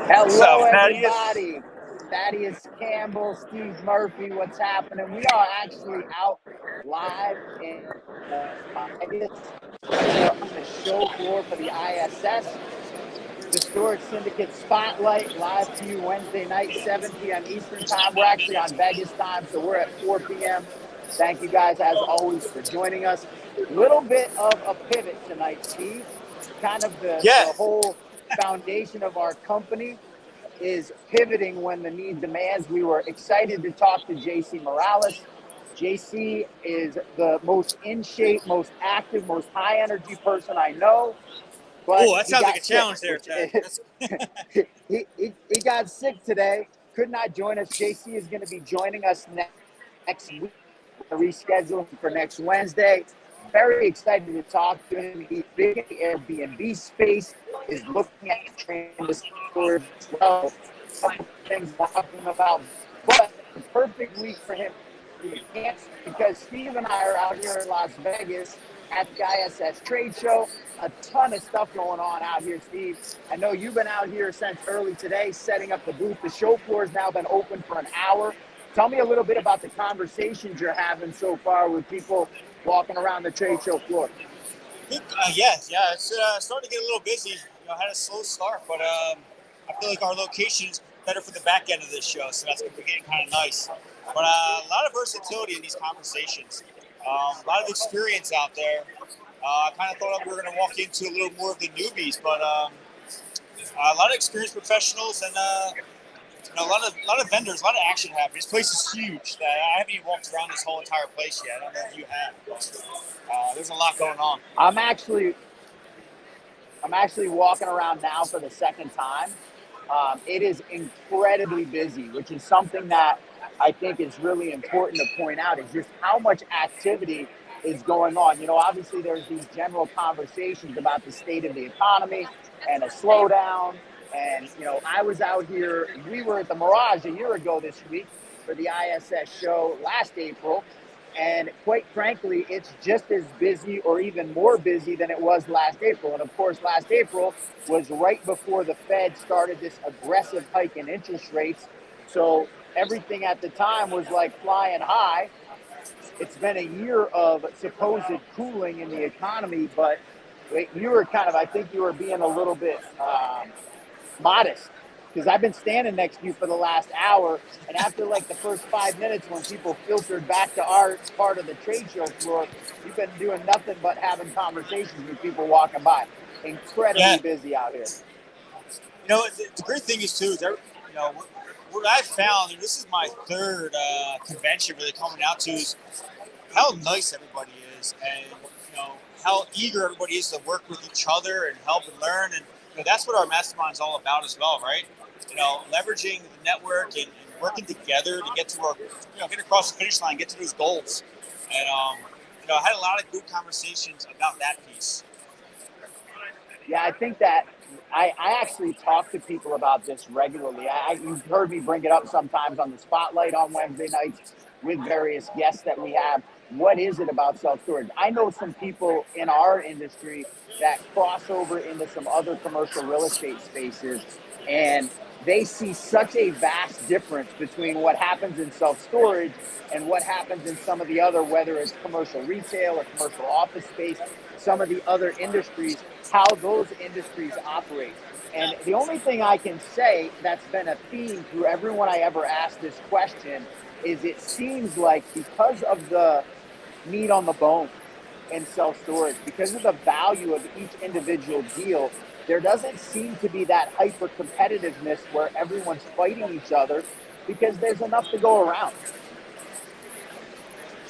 What's up, Hello, Thaddeus? everybody. Thaddeus Campbell, Steve Murphy. What's happening? We are actually out live in Vegas. We are on the show floor for the ISS, the Storage Syndicate Spotlight, live to you Wednesday night, 7 p.m. Eastern Time. We're actually on Vegas time, so we're at 4 p.m. Thank you guys, as always, for joining us. Little bit of a pivot tonight, Steve. Kind of the whole foundation of our company is pivoting when the need demands. We were excited to talk to JC Morales. JC is the most in shape, most active, most high energy person I know. But that sounds like a challenge there, Chad. He got sick today, could not join us. JC is going to be joining us next week. Rescheduling for next Wednesday. Very excited to talk to him. He's big in the Airbnb space, is looking at trans storage as well. Some things talking about, but the perfect week for him because Steve and I are out here in Las Vegas at the ISS trade show. A ton of stuff going on out here, Steve. I know you've been out here since early today setting up the booth. The show floor has now been open for an hour. Tell me a little bit about the conversations you're having so far with people walking around the trade show floor. It's starting to get a little busy. I had a slow start, but I feel like our location is better for the back end of this show, so that's getting kind of nice. But a lot of versatility in these conversations, a lot of experience out there. I kind of thought we were going to walk into a little more of the newbies, but a lot of experienced professionals and a lot of vendors, a lot of action happening. This place is huge. I haven't even walked around this whole entire place yet. I don't know if you have. But, there's a lot going on. I'm actually walking around now for the second time. It is incredibly busy, which is something that I think is really important to point out, is just how much activity is going on. Obviously there's these general conversations about the state of the economy and a slowdown. And, I was out here, we were at the Mirage a year ago this week for the ISS show last April. And quite frankly, it's just as busy or even more busy than it was last April. And of course, last April was right before the Fed started this aggressive hike in interest rates. So everything at the time was like flying high. It's been a year of supposed cooling in the economy, but you were I think you were being a little bit modest, because I've been standing next to you for the last hour, and after like the first 5 minutes when people filtered back to our part of the trade show floor, you've been doing nothing but having conversations with people walking by. Incredibly busy out here. The great thing is too, what I've found, and this is my third convention really coming out to, is how nice everybody is, and how eager everybody is to work with each other and help and learn. And that's what our mastermind is all about as well, right? Leveraging the network and working together to get to our, get across the finish line, get to those goals. And I had a lot of good conversations about that piece. Yeah, I think that I actually talk to people about this regularly. You've heard me bring it up sometimes on the Spotlight on Wednesday nights with various guests that we have. What is it about self-storage? I know some people in our industry that cross over into some other commercial real estate spaces, and they see such a vast difference between what happens in self-storage and what happens in some of the other, whether it's commercial retail or commercial office space, some of the other industries, how those industries operate. And the only thing I can say that's been a theme through everyone I ever asked this question is it seems like because of the meat on the bone in self-storage, because of the value of each individual deal, there doesn't seem to be that hyper competitiveness where everyone's fighting each other, because there's enough to go around.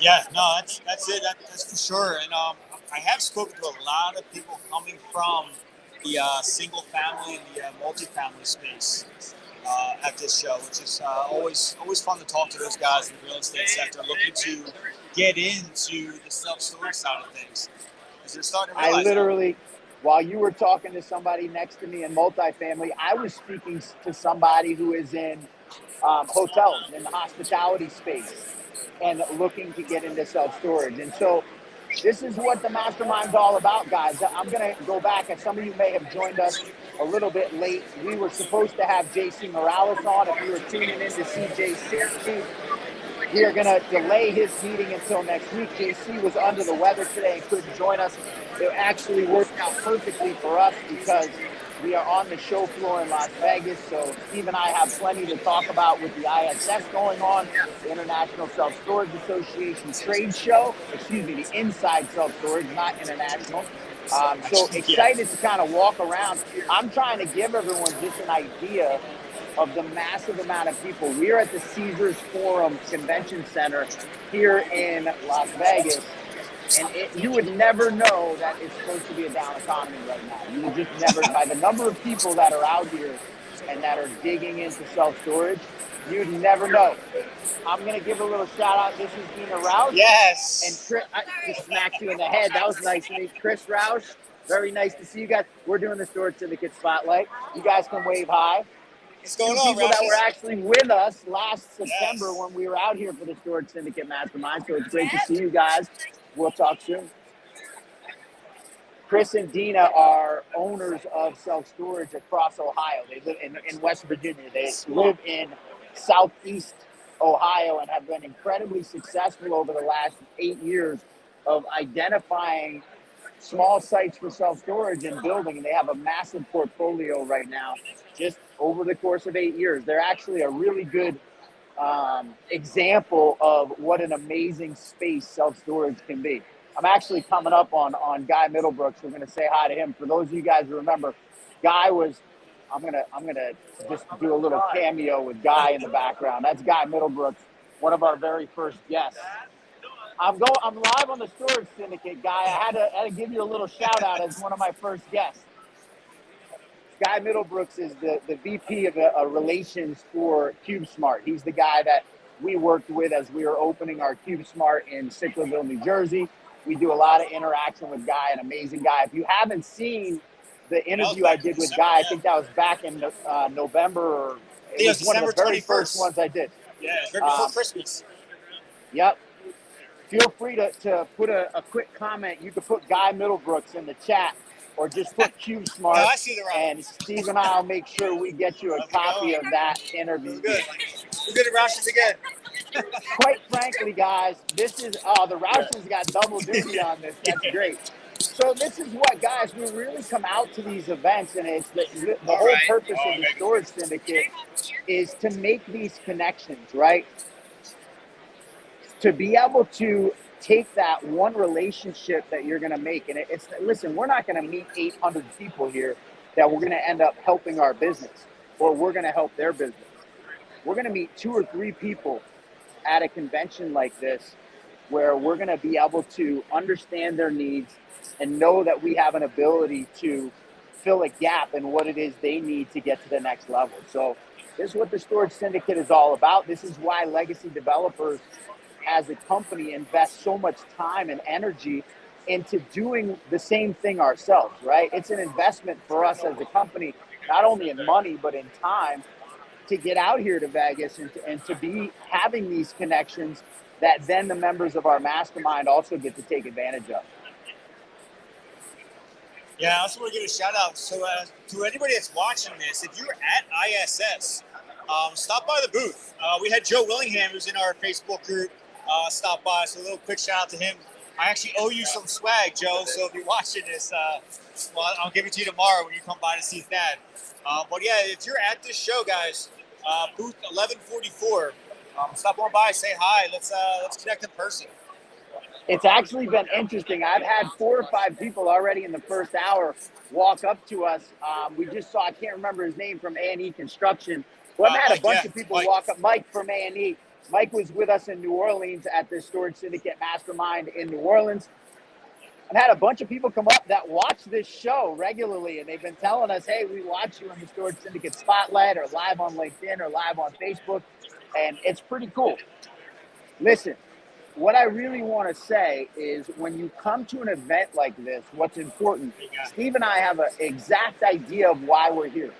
Yeah, no, that's it. That's for sure. And I have spoken to a lot of people coming from the single family and the multifamily space at this show, which is always fun to talk to those guys in the real estate sector looking to get into the self-storage side of things. Because they're starting to realize I literally, while you were talking to somebody next to me in multifamily, I was speaking to somebody who is in hotels, in the hospitality space, and looking to get into self-storage. And so this is what the mastermind's all about, guys. I'm going to go back, and some of you may have joined us a little bit late. We were supposed to have JC Morales on. If you were tuning in to see JC, we are going to delay his meeting until next week. JC was under the weather today and couldn't join us. It actually worked out perfectly for us because we are on the show floor in Las Vegas. So Steve and I have plenty to talk about with the ISS going on, the International Self-Storage Association trade show. Excuse me, the Inside Self-Storage, not international. So excited to kind of walk around. I'm trying to give everyone just an idea of the massive amount of people. We are at the Caesars Forum Convention Center here in Las Vegas, and you would never know that it's supposed to be a down economy right now. You would just never, by the number of people that are out here and that are digging into self-storage, you'd never know. I'm going to give a little shout out. This is Dina Roush. Yes. And Chris, I just smacked you in the head. That was nice to meet Chris Roush. Very nice to see you guys. We're doing the Storage Syndicate Spotlight. You guys can wave hi. What's going Two on, people that Roush? were actually with us last September when we were out here for the Storage Syndicate Mastermind. So it's great to see you guys. We'll talk soon. Chris and Dina are owners of self-storage across Ohio. They live in West Virginia. They live in Southeast Ohio and have been incredibly successful over the last 8 years of identifying small sites for self-storage and building. And they have a massive portfolio right now, just over the course of 8 years. They're actually a really good example of what an amazing space self-storage can be. I'm actually coming up on Guy Middlebrooks. We're going to say hi to him. For those of you guys who remember, Guy was, I'm gonna just do a little cameo with Guy in the background. That's Guy Middlebrooks, one of our very first guests. I'm live on the Storage Syndicate, Guy. I had to give you a little shout out as one of my first guests. Guy Middlebrooks is the VP of relations for CubeSmart. He's the guy that we worked with as we were opening our CubeSmart in Sicklerville, New Jersey. We do a lot of interaction with Guy, an amazing guy. If you haven't seen the interview I did with Guy, I think that was back in November, or it was one of the very first ones I did. Yeah, it's right before Christmas. Yep. Feel free to put a quick comment. You can put Guy Middlebrooks in the chat, or just put CubeSmart, I see the and Steve and I will make sure we get you a copy of that interview. We're good. We're good at Roush's again. Quite frankly, guys, this is the Roush's got double duty on this. That's great. So this is what, guys, we really come out to these events, and it's the whole purpose of the Storage Syndicate is to make these connections, right? To be able to take that one relationship that you're going to make, and listen, we're not going to meet 800 people here that we're going to end up helping our business, or we're going to help their business. We're going to meet 2 or 3 people at a convention like this where we're going to be able to understand their needs and know that we have an ability to fill a gap in what it is they need to get to the next level. So this is what the Storage Syndicate is all about. This is why Legacy Developers as a company invest so much time and energy into doing the same thing ourselves, right? It's an investment for us as a company, not only in money, but in time, to get out here to Vegas and to be having these connections that then the members of our mastermind also get to take advantage of. Yeah, I also want to give a shout out. So to anybody that's watching this, if you're at ISS, stop by the booth. We had Joe Willingham, who's in our Facebook group, stop by. So a little quick shout out to him. I actually owe you some swag, Joe. So if you're watching this, well, I'll give it to you tomorrow when you come by to see Thad. But yeah, if you're at this show, guys, booth 1144, stop on by, say hi. Let's connect in person. It's actually been interesting. I've had 4 or 5 people already in the first hour walk up to us. We just saw, I can't remember his name, from A&E Construction. Well, I've had a bunch of people walk up. Mike from A&E. Mike was with us in New Orleans at the Storage Syndicate Mastermind in New Orleans. I've had a bunch of people come up that watch this show regularly, and they've been telling us, hey, we watch you on the Storage Syndicate Spotlight, or live on LinkedIn, or live on Facebook, and it's pretty cool. Listen, what I really want to say is when you come to an event like this, what's important, Steve and I have an exact idea of why we're here.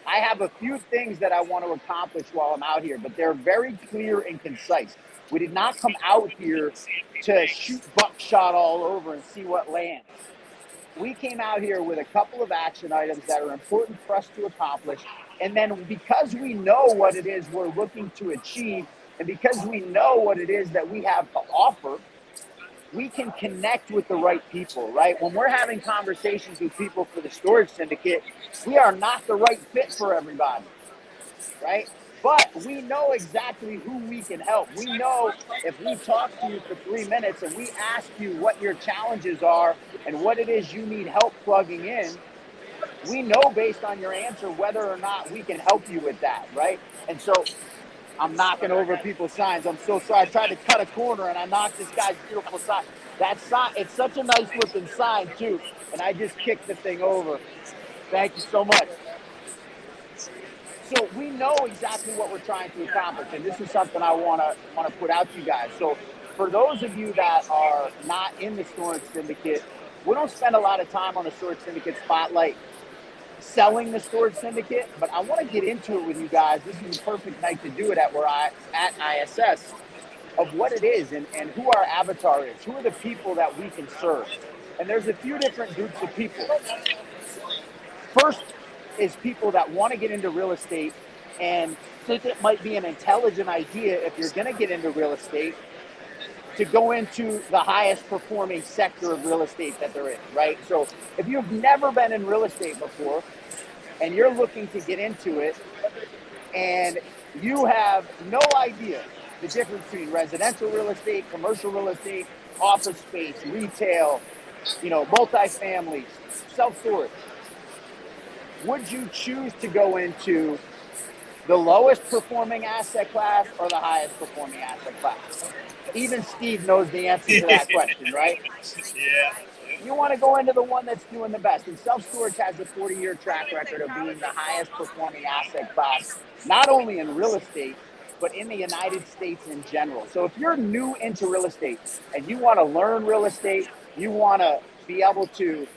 I have a few things that I want to accomplish while I'm out here, but they're very clear and concise. We did not come out here to shoot buckshot all over and see what lands. we came out here with a couple of action items that are important for us to accomplish. And then because we know what it is we're looking to achieve, and because we know what it is that we have to offer, we can connect with the right people, right? When we're having conversations with people for the storage syndicate, we are not the right fit for everybody, right? But we know exactly who we can help. We know if we talk to you for 3 minutes and we ask you what your challenges are and what it is you need help plugging in, we know based on your answer whether or not we can help you with that, right? And so I'm knocking over people's signs. I'm so sorry. I tried to cut a corner and I knocked this guy's beautiful sign. That sign, it's such a nice looking sign too. And I just kicked the thing over. Thank you so much. So we know exactly what we're trying to accomplish, and this is something I want to put out to you guys. So for those of you that are not in the storage syndicate, we don't spend a lot of time on the storage syndicate spotlight selling the storage syndicate, but I want to get into it with you guys. This is the perfect night to do it at ISS, of what it is and who our avatar is, who are the people that we can serve. And there's a few different groups of people. First is people that want to get into real estate and think it might be an intelligent idea if you're going to get into real estate to go into the highest performing sector of real estate that there is, right? So if you've never been in real estate before and you're looking to get into it and you have no idea the difference between residential real estate, commercial real estate, office space, retail, multifamily, self-storage, would you choose to go into the lowest performing asset class or the highest performing asset class? Even Steve knows the answer to that question, right? Yeah. You want to go into the one that's doing the best. And self-storage has a 40-year track record of being the highest performing asset class, not only in real estate, but in the United States in general. So if you're new into real estate and you want to learn real estate, you want to be able to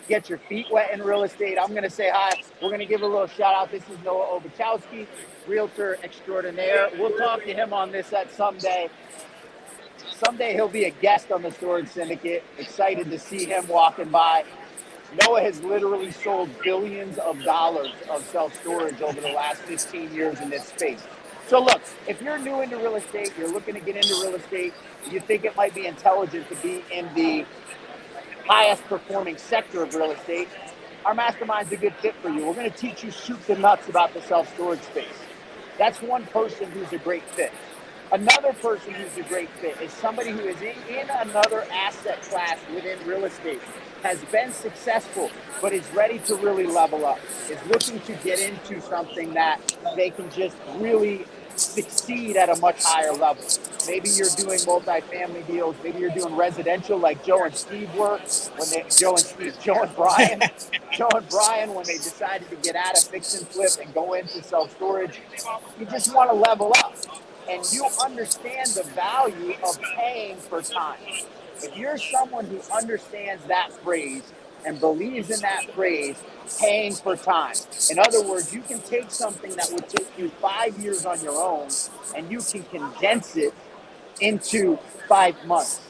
get your feet wet in real estate, I'm going to say hi. We're going to give a little shout out. This is Noah Obachowski, realtor extraordinaire. We'll talk to him on this at someday. Someday he'll be a guest on the Storage Syndicate. Excited to see him walking by. Noah has literally sold billions of dollars of self-storage over the last 15 years in this space. So look, if you're new into real estate, you're looking to get into real estate, you think it might be intelligent to be in the highest performing sector of real estate, our mastermind's a good fit for you. We're going to teach you soup to nuts about the self-storage space. That's one person who's a great fit. Another person who's a great fit is somebody who is in another asset class within real estate, has been successful, but is ready to really level up, is looking to get into something that they can just really succeed at a much higher level. Maybe you're doing multifamily deals. Maybe you're doing residential like Joe and Brian, when they decided to get out of fix and flip and go into self-storage. You just want to level up and you understand the value of paying for time. If you're someone who understands that phrase and believes in that phrase, paying for time. In other words, you can take something that would take you 5 years on your own and you can condense it into 5 months.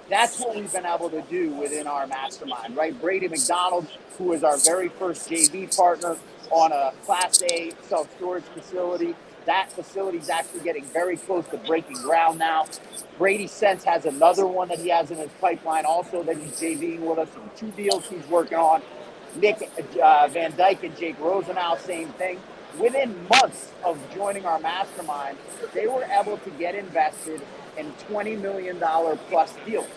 That's what we've been able to do within our mastermind, right? Brady McDonald, who was our very first JV partner on a Class A self-storage facility. That facility is actually getting very close to breaking ground now. Brady Sense has another one that he has in his pipeline also that he's JVing with us. And 2 deals he's working on. Nick Van Dyke and Jake Rosenau, same thing. Within months of joining our mastermind, they were able to get invested in $20 million plus deals.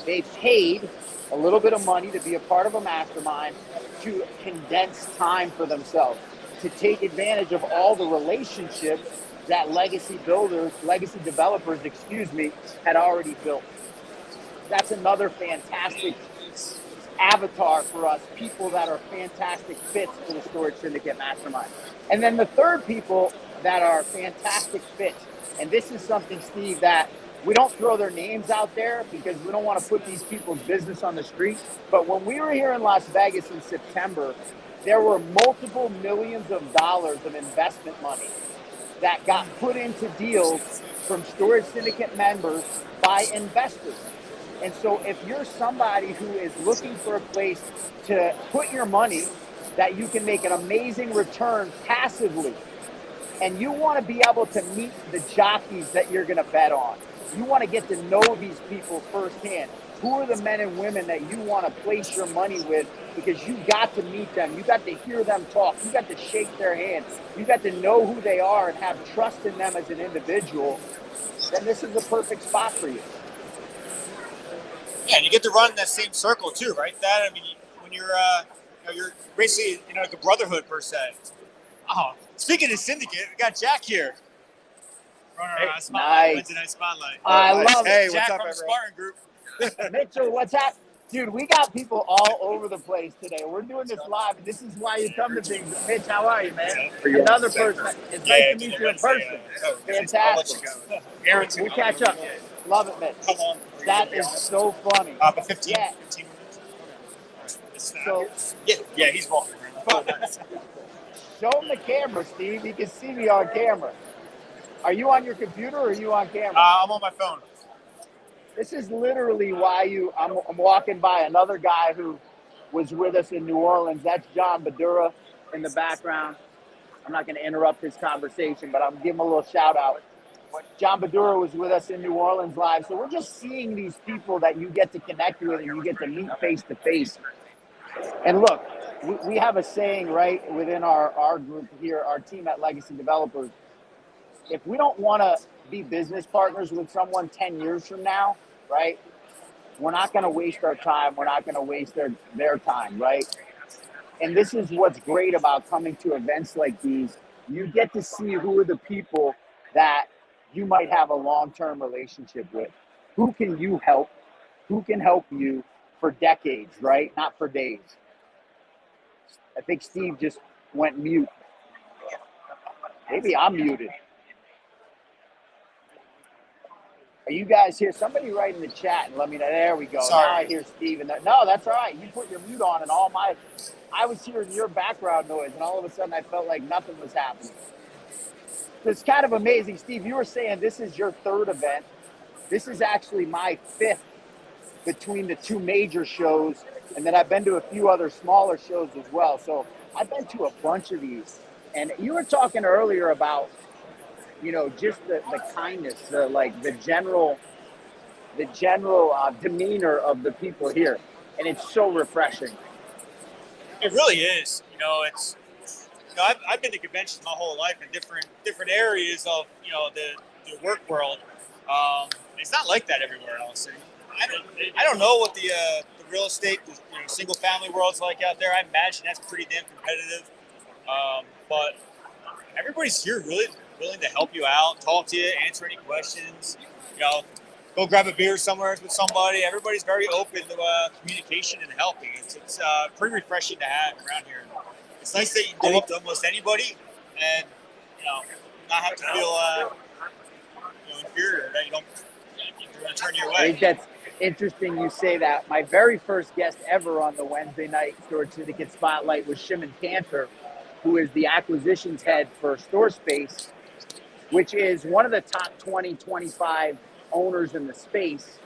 They paid a little bit of money to be a part of a mastermind to condense time for themselves, to take advantage of all the relationships that legacy developers, had already built. That's another fantastic avatar for us, people that are fantastic fits for the Storage Syndicate Mastermind. And then the third people that are fantastic fits, and this is something, Steve, that we don't throw their names out there because we don't want to put these people's business on the street. But when we were here in Las Vegas in September, there were multiple millions of dollars of investment money that got put into deals from Storage Syndicate members by investors. And so if you're somebody who is looking for a place to put your money that you can make an amazing return passively, and you want to be able to meet the jockeys that you're going to bet on, you want to get to know these people firsthand. Who are the men and women that you want to place your money with, because you got to meet them, you got to hear them talk, you got to shake their hand, you got to know who they are and have trust in them as an individual, then this is the perfect spot for you. Yeah, and you get to run in that same circle too, right? That I mean, when you're basically like a brotherhood per se. Oh, speaking of syndicate, we got Jack here. Running around Spotlight, Wednesday Night Spotlight. I love Hey, it. Jack what's up, from everyone? Spartan Group. Mitchell, what's that? Dude, we got people all over the place today. We're doing this live, and this is why you come to things. Mitch, how are you, man? Another person. It's nice to meet you in person. Fantastic. We'll catch up. Love it, Mitch. Come on. That is so funny. About 15 Yeah. minutes. So Yeah, he's walking around. show him the camera, Steve. You can see me on camera. Are you on your computer or are you on camera? I'm on my phone. This is literally why I'm walking by another guy who was with us in New Orleans. That's John Badura in the background. I'm not going to interrupt his conversation, but I'm giving him a little shout out. John Badura was with us in New Orleans live. So we're just seeing these people that you get to connect with and you get to meet face to face. And look, we have a saying, right, within our group here, our team at Legacy Developers. If we don't want to be business partners with someone 10 years from now, right, we're not going to waste our time. We're not going to waste their time, right? And this is what's great about coming to events like these. You get to see who are the people that you might have a long-term relationship with. Who can you help? Who can help you for decades, right? Not for days. I think Steve just went mute. Maybe I'm muted. Are you guys here? Somebody write in the chat and let me know. There we go. Sorry. Now I hear Steve. No, that's all right. You put your mute on and I was hearing your background noise and all of a sudden I felt like nothing was happening. It's kind of amazing. Steve, you were saying this is your third event. This is actually my fifth between the two major shows. And then I've been to a few other smaller shows as well. So I've been to a bunch of these. And you were talking earlier about, just the kindness, the general demeanor of the people here. And it's so refreshing. It really is. It's I've been to conventions my whole life in different areas of the work world. It's not like that everywhere else. And I don't know what the real estate, single family world's like out there. I imagine that's pretty damn competitive. But everybody's here really willing to help you out, talk to you, answer any questions. Go grab a beer somewhere with somebody. Everybody's very open to communication and helping. It's pretty refreshing to have around here. It's nice that you can go up to almost anybody and not have to feel inferior that you don't going to turn your way. I think that's interesting you say that. My very first guest ever on the Wednesday night Storage Syndicate Spotlight was Shimon Cantor, who is the acquisitions head for Store Space, which is one of the top 20, 25 owners in the space.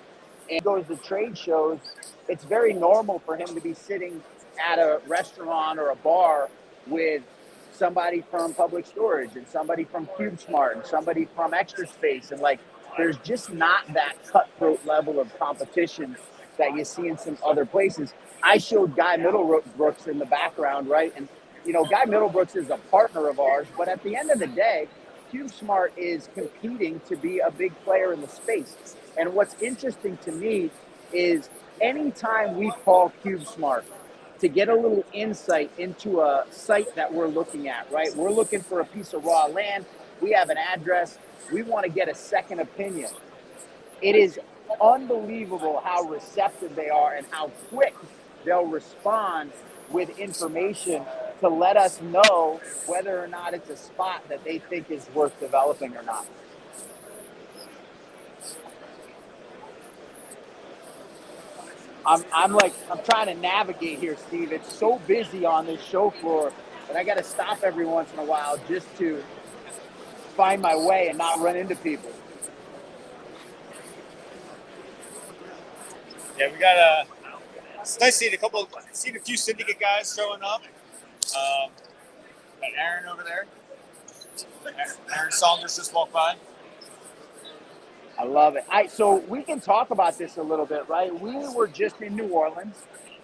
And goes to trade shows. It's very normal for him to be sitting at a restaurant or a bar with somebody from Public Storage and somebody from CubeSmart and somebody from Extra Space. And there's just not that cutthroat level of competition that you see in some other places. I showed Guy Middlebrooks in the background, right? And, Guy Middlebrooks is a partner of ours, but at the end of the day, CubeSmart is competing to be a big player in the space. And what's interesting to me is anytime we call CubeSmart to get a little insight into a site that we're looking at, right? We're looking for a piece of raw land. We have an address. We want to get a second opinion. It is unbelievable how receptive they are and how quick they'll respond with information to let us know whether or not it's a spot that they think is worth developing or not. I'm trying to navigate here, Steve. It's so busy on this show floor that I got to stop every once in a while just to find my way and not run into people. Yeah, we got it's nice seeing a few syndicate guys showing up. Got Aaron over there. Aaron Saunders just walked by. I love it. So we can talk about this a little bit, right? We were just in New Orleans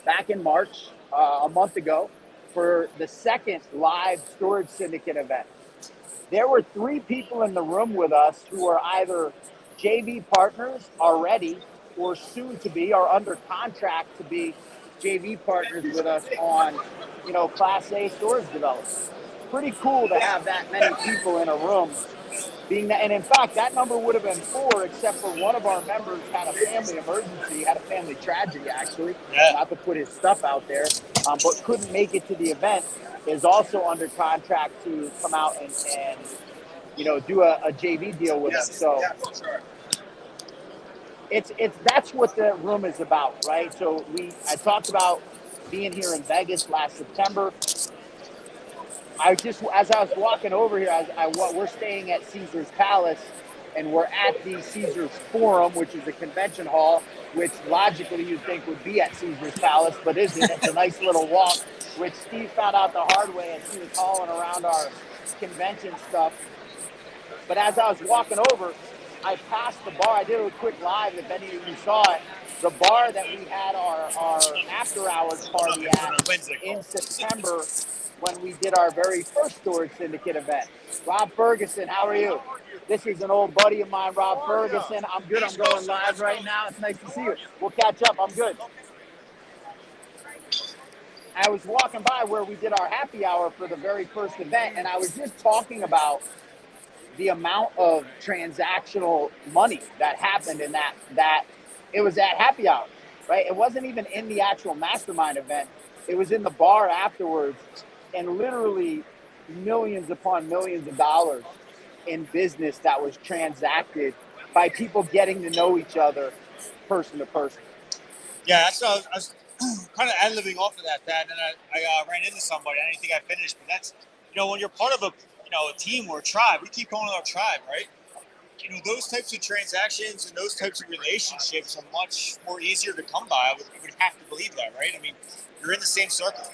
back in March, a month ago, for the second live Storage Syndicate event. There were 3 people in the room with us who are either JV partners already or soon to be, or under contract to be JV partners with us on, Class A storage development. Pretty cool to have that many people in a room. And in fact, that number would have been 4, except for one of our members had a family emergency, had a family tragedy, actually. Yeah. Not to put his stuff out there, but couldn't make it to the event. Is also under contract to come out and do a JV deal with us. So it's that's what the room is about, right? So I talked about being here in Vegas last September. As I was walking over here, we're staying at Caesar's Palace, and we're at the Caesar's Forum, which is a convention hall, which logically you'd think would be at Caesar's Palace, but isn't. It's a nice little walk, which Steve found out the hard way as he was hauling around our convention stuff. But as I was walking over, I passed the bar. I did a quick live, if any of you saw it. The bar that we had our after hours party at in September, when we did our very first Storage Syndicate event. Rob Ferguson, how are you? This is an old buddy of mine, Rob Ferguson. I'm good. I'm going live right now. It's nice to see you. We'll catch up. I'm good. I was walking by where we did our happy hour for the very first event, and I was just talking about the amount of transactional money that happened in that it was at happy hour, right? It wasn't even in the actual mastermind event. It was in the bar afterwards. And literally millions upon millions of dollars in business that was transacted by people getting to know each other person to person. Yeah, that's I was kind of ad-libbing off of that, Pat, and I ran into somebody. I didn't think I finished, but that's, when you're part of a team or a tribe, we keep calling it our tribe, right? Those types of transactions and those types of relationships are much more easier to come by. I would have to believe that, right? I mean, you're in the same circle.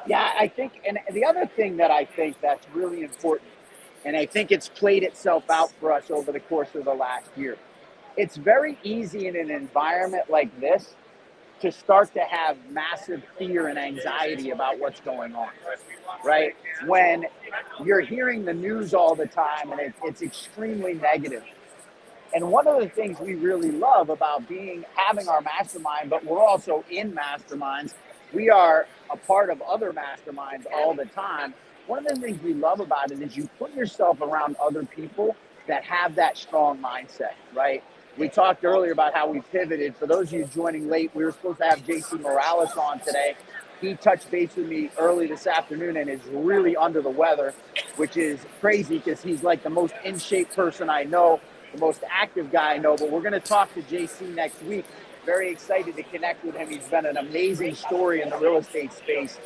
Yeah, I think, and the other thing that I think that's really important, and I think it's played itself out for us over the course of the last year. It's very easy in an environment like this to start to have massive fear and anxiety about what's going on, right? When you're hearing the news all the time and it's extremely negative. And one of the things we really love about having our mastermind, but we're also in masterminds, we are a part of other masterminds all the time. One of the things we love about it is you put yourself around other people that have that strong mindset, right? We talked earlier about how we pivoted. For those of you joining late, we were supposed to have JC Morales on today. He touched base with me early this afternoon and is really under the weather, which is crazy because he's like the most in shape person I know, the most active guy I know. But we're going to talk to JC next week. Very excited to connect with him. He's been an amazing story in the real estate space.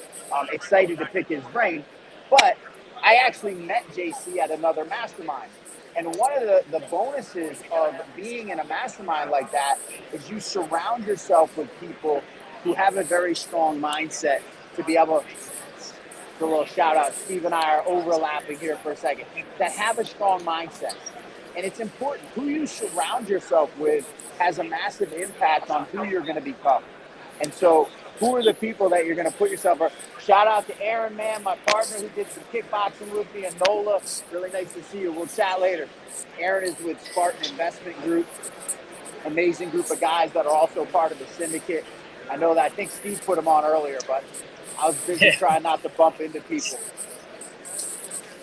Excited to pick his brain. But I actually met JC at another mastermind. And one of the bonuses of being in a mastermind like that is you surround yourself with people who have a very strong mindset to be able to, a little shout out, Steve and I are overlapping here for a second, that have a strong mindset. And it's important. Who you surround yourself with has a massive impact on who you're going to become. And so who are the people that you're going to put yourself around? Shout out to Aaron, man, my partner who did some kickboxing with me, and Nola. Really nice to see you. We'll chat later. Aaron is with Spartan Investment Group. Amazing group of guys that are also part of the syndicate. I know that. I think Steve put them on earlier, but I was busy trying not to bump into people.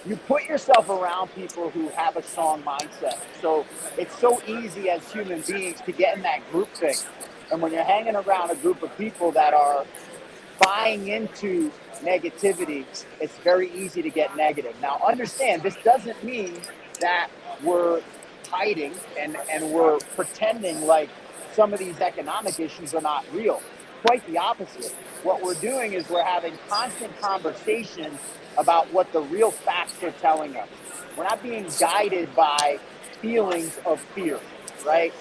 You put yourself around people who have a strong mindset. So it's so easy as human beings to get in that group thing. And when you're hanging around a group of people that are buying into negativity, it's very easy to get negative. Now, understand, this doesn't mean that we're hiding and we're pretending like some of these economic issues are not real. Quite the opposite. What we're doing is we're having constant conversations about what the real facts are telling us. We're not being guided by feelings of fear, right?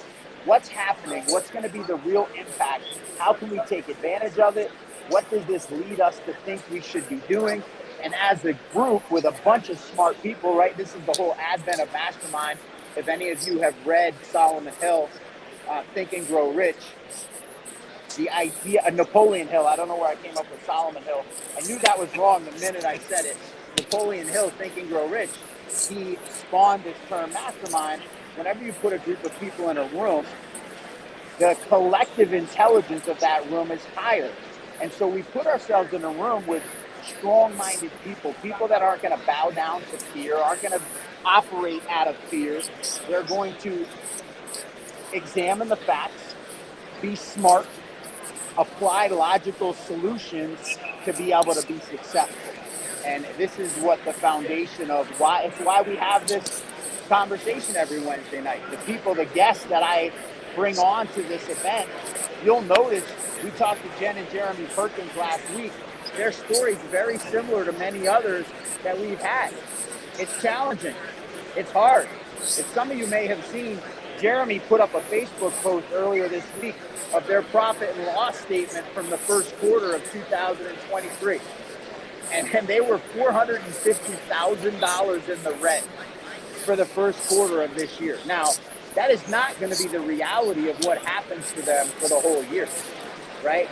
what's happening, what's going to be the real impact, how can we take advantage of it, what does this lead us to think we should be doing. And as a group with a bunch of smart people, right, this is the whole advent of Mastermind. If any of you have read Solomon Hill, Think and Grow Rich, the idea, Napoleon Hill, I don't know where I came up with Solomon Hill. I knew that was wrong the minute I said it. Napoleon Hill, Think and Grow Rich, he spawned this term mastermind. Whenever you put a group of people in a room, the collective intelligence of that room is higher. And so we put ourselves in a room with strong-minded people, people that aren't going to bow down to fear, aren't going to operate out of fear. They're going to examine the facts, be smart, apply logical solutions to be able to be successful. And this is what the foundation of why, it's why we have this conversation every Wednesday night. The people, the guests that I bring on to this event, you'll notice we talked to Jen and Jeremy Perkins last week. Their story's very similar to many others that we've had. It's challenging. It's hard. As some of you may have seen, Jeremy put up a Facebook post earlier this week of their profit and loss statement from the first quarter of 2023. And they were $450,000 in the red for the first quarter of this year. Now, that is not going to be the reality of what happens to them for the whole year, right?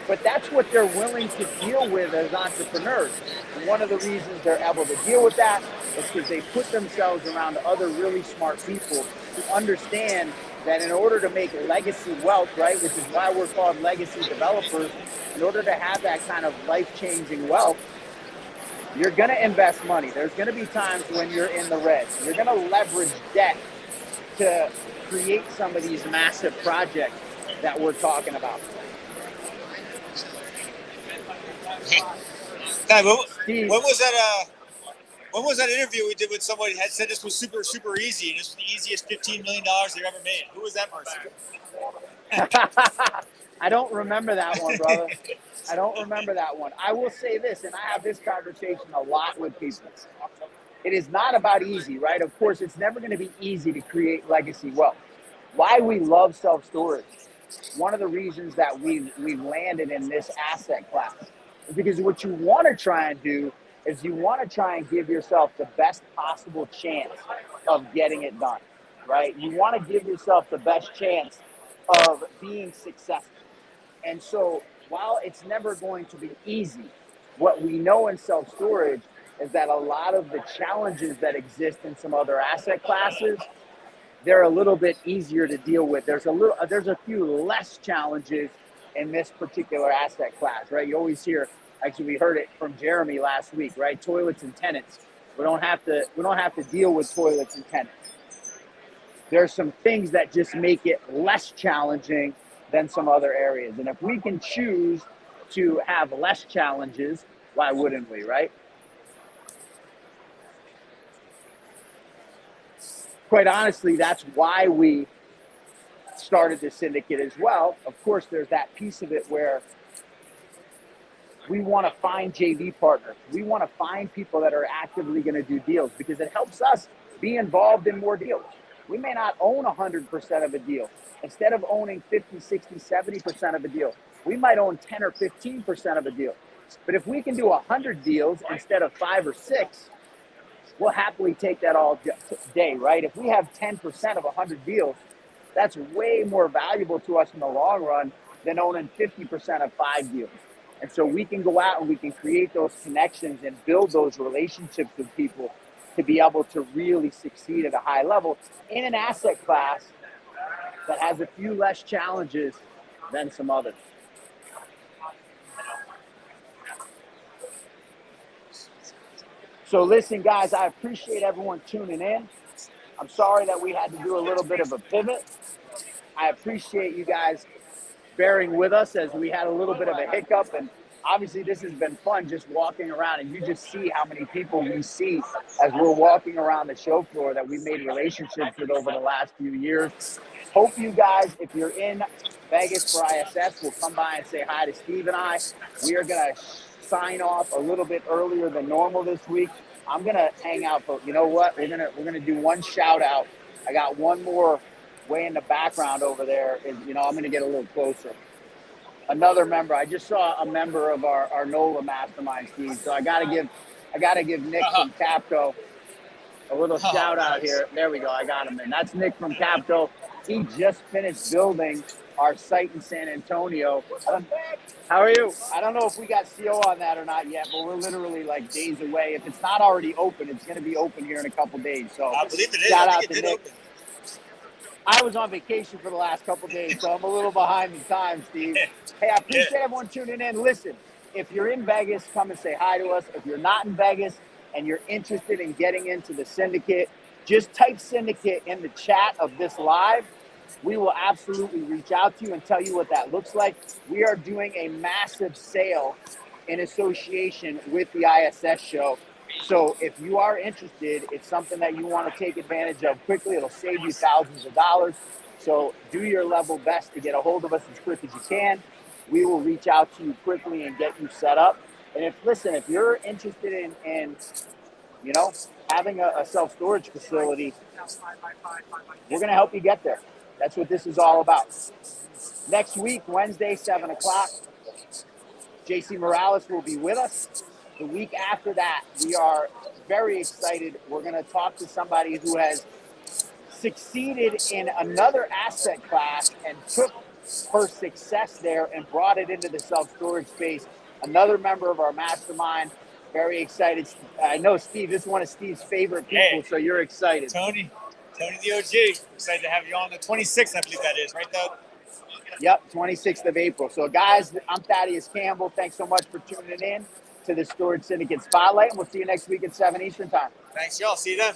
But that's what they're willing to deal with as entrepreneurs. And one of the reasons they're able to deal with that is because they put themselves around other really smart people who understand that in order to make legacy wealth, right, which is why we're called legacy developers, in order to have that kind of life-changing wealth, you're going to invest money. There's going to be times when you're in the red. You're going to leverage debt to create some of these massive projects that we're talking about. Hey, when was that? When was that interview we did with somebody that had said this was super, super easy and this was the easiest $15 million they've ever made? Who was that person? I don't remember that one, brother. I don't remember that one. I will say this, and I have this conversation a lot with people. It is not about easy, right? Of course, it's never going to be easy to create legacy wealth. Why we love self-storage, one of the reasons that we've landed in this asset class is because what you want to try and do is you want to try and give yourself the best possible chance of getting it done, right? You want to give yourself the best chance of being successful. And so while it's never going to be easy, what we know in self-storage is that a lot of the challenges that exist in some other asset classes, they're a little bit easier to deal with. There's a few less challenges in this particular asset class, right? You always hear, actually we heard it from Jeremy last week, right? Toilets and tenants. We don't have to deal with toilets and tenants. There's some things that just make it less challenging than some other areas. And if we can choose to have less challenges, why wouldn't we, right? Quite honestly, that's why we started the syndicate as well. Of course, there's that piece of it where we want to find JV partners. We want to find people that are actively going to do deals because it helps us be involved in more deals. We may not own 100% of a deal. Instead of owning 50, 60, 70% of a deal, we might own 10 or 15% of a deal. But if we can do 100 deals instead of 5 or 6, we'll happily take that all day, right? If we have 10% of 100 deals, that's way more valuable to us in the long run than owning 50% of 5 deals. And so we can go out and we can create those connections and build those relationships with people to be able to really succeed at a high level in an asset class that has a few less challenges than some others. So listen, guys, I appreciate everyone tuning in. I'm sorry that we had to do a little bit of a pivot. I appreciate you guys bearing with us as we had a little bit of a hiccup. And obviously this has been fun just walking around, and you just see how many people we see as we're walking around the show floor that we made relationships with over the last few years. Hope you guys, if you're in Vegas for ISS, will come by and say hi to Steve and I. We are going to sign off a little bit earlier than normal this week. I'm going to hang out, but you know what? We're going to do one shout out. I got one more way in the background over there is, I'm going to get a little closer. Another member. I just saw a member of our NOLA mastermind, Steve. So I got to give Nick from Capco a little shout out here. There we go. I got him in. That's Nick from Capco. He just finished building our site in San Antonio. How are you? I don't know if we got CO on that or not yet, but we're literally like days away. If it's not already open, it's going to be open here in a couple days. So I believe it is. Shout I out think to it did Nick. open. I was on vacation for the last couple days, so I'm a little behind the times, Steve. Hey, I appreciate everyone tuning in. Listen, if you're in Vegas, come and say hi to us. If you're not in Vegas and you're interested in getting into the syndicate, just type syndicate in the chat of this live. We will absolutely reach out to you and tell you what that looks like. We are doing a massive sale in association with the ISS show. So if you are interested, it's something that you want to take advantage of quickly. It'll save you thousands of dollars. So do your level best to get a hold of us as quick as you can. We will reach out to you quickly and get you set up. And if you're interested in having a self-storage facility, we're going to help you get there. That's what this is all about. Next week, Wednesday, 7 o'clock, JC Morales will be with us. The week after that, we are very excited. We're going to talk to somebody who has succeeded in another asset class and took her success there and brought it into the self-storage space. Another member of our mastermind. Very excited. I know, Steve, this is one of Steve's favorite people, so you're excited. Tony the OG. Excited to have you on the 26th, I believe that is, right, Doug? Yep, 26th of April. So, guys, I'm Thaddeus Campbell. Thanks so much for tuning in to the Storage Syndicate Spotlight, and we'll see you next week at 7 Eastern Time. Thanks, y'all. See you then.